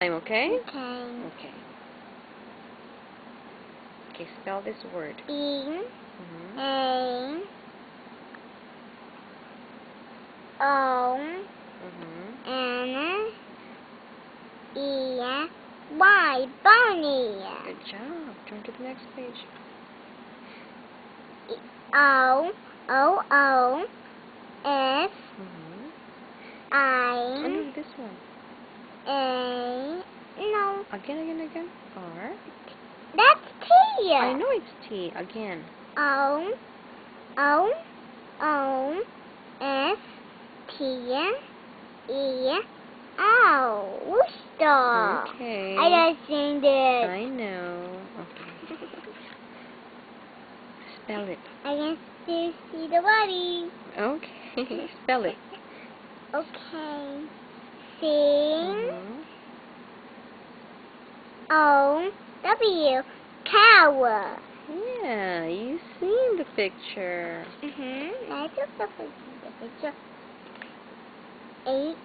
time, okay? Okay. Okay. Okay, spell this word. B Mm-hmm. A O Mm-hmm. N E Y bunny. Good job. Turn to the next page. O O S Mm-hmm. I No, this one. A no, Again. R. that's T. I know it's T. Again. O O S T E O. Stop. Okay. I just seen it. I know. Okay. Spell it. I can still see the body. Okay. Spell it. Okay. C Mm-hmm. O W. Cow. Yeah, you seen the picture. I took the picture. H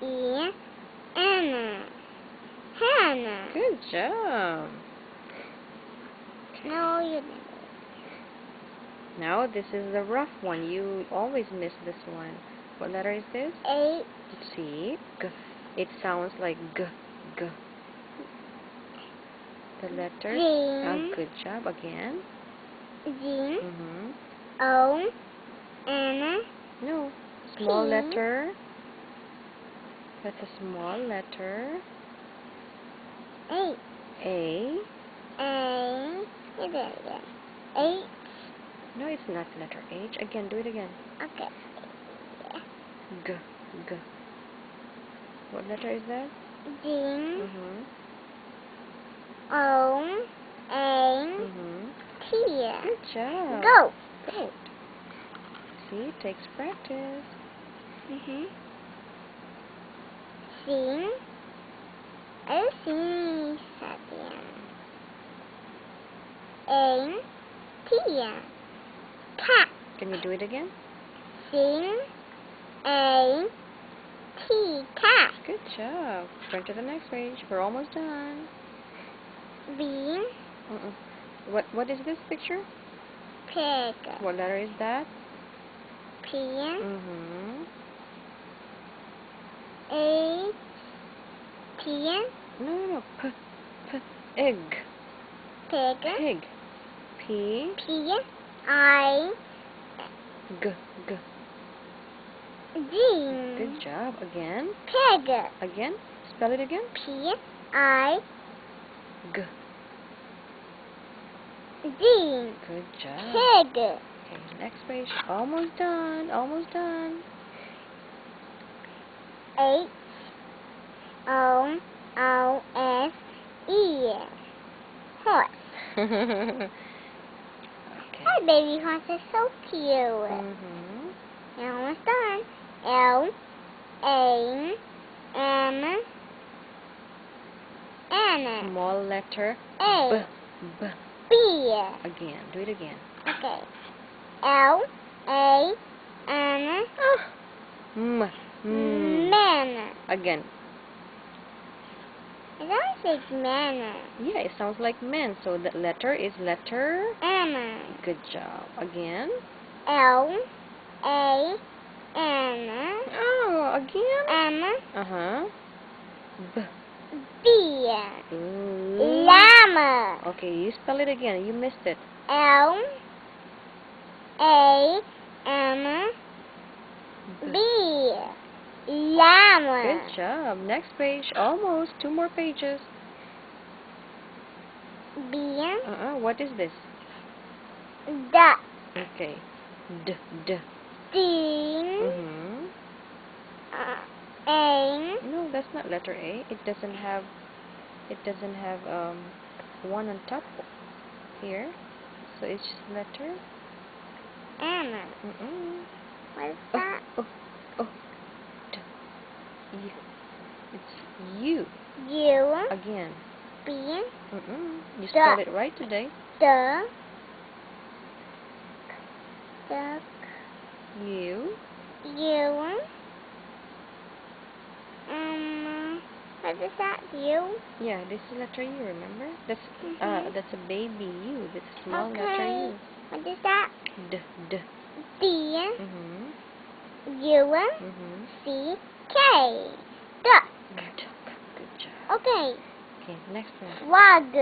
E N. Hannah. Good job. No, you didn't. Now this is the rough one. You always miss this one. What letter is this? H C. G. It sounds like G. G. The letter. G Good job. Again. G Mm-hmm. O N No. Small P. letter. That's a small letter. H A. A. You did it again. H. No, it's not letter H. Again, do it again. Okay. G. G. What letter is that? G Mm-hmm. O A Mm-hmm. T. Good job. Go. Go. See, it takes practice. C O C A T. Cat. Can you do it again? C A T. Cat. Good job. Turn to the next page. We're almost done. B. What is this picture? Pig. What letter is that? P. Mm-hmm. A. T. No. Egg. Pig. Pig. P. P. I. G. G. G. Good job. Again. Pig. Again. Spell it again. P. I. G. G. Good job. Pig. Okay, next page. Almost done. Almost done. H. O. O. S. E. Horse. Okay. That baby horse is so cute. Mm-hmm. You're almost done. L. A. M. N. Small letter A. B. B. Again. Do it again. Okay. L. A. N. M. Man. Again. It always says man. Yeah, it sounds like men. So the letter is letter. M. Good job. Again. L. A. N. Oh, again. M. Uh-huh. B. B. L. Llama. Okay, you spell it again. You missed it. L. A. M. B. Llama. Good job. Next page. Almost. 2 more pages. B. What is this? Duck. Okay. D. D. Mm-hmm. A. No, that's not letter A. It doesn't have one on top here. So it's just letter. M. What's that? Oh. D. U. It's U. U. Again. B. You spelled it right today. Duck. Duck. U. U. What is that? U? Yeah, this is letter U, remember? Mhm. That's a baby U. That's a small letter Okay. U. What is that? D, D. D, Mhm. U, Mhm. C, K. Duck. Good job. Okay. Okay, next one. Frog.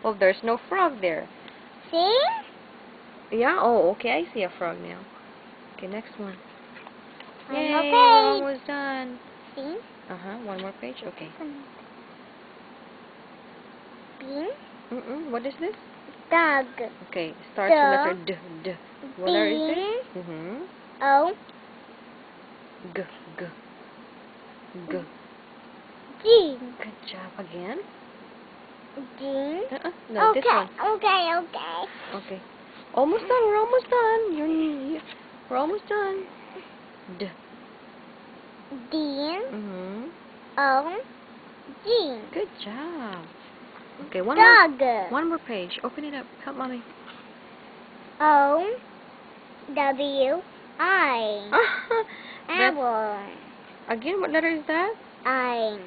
Well, there's no frog there. See? Yeah, oh, okay, I see a frog now. Okay, next one. Yay, we're Okay. almost done. See? One more page, okay. Bean. What is this? Dog. Okay, starts with letter D, D. What letter is Bean. this? O. G, G, G. G. Good job, again. G. No, Okay. this one. Okay. Okay. Almost done, we're almost done. We're almost done. D. D. Mm-hmm. O. G. Good job. Okay, Dog. one more page. Open it up. Help mommy. O. W. I. That's, Owl. again, what letter is that? I.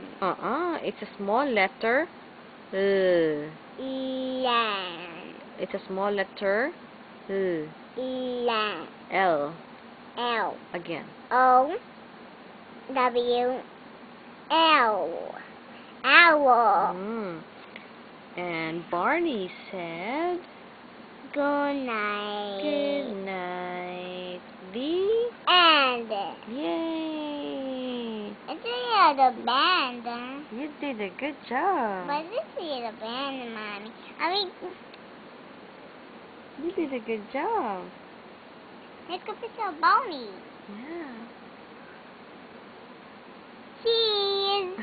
It's a small letter. Land. It's a small letter. Land. L. L. Again. O. W. L. Owl. And Barney said, Good night. good night. The And yay! it's the band. You did a good job. But this is the band, mommy. I mean, You did a good job. make a picture of Bonnie. Yeah. Cheese.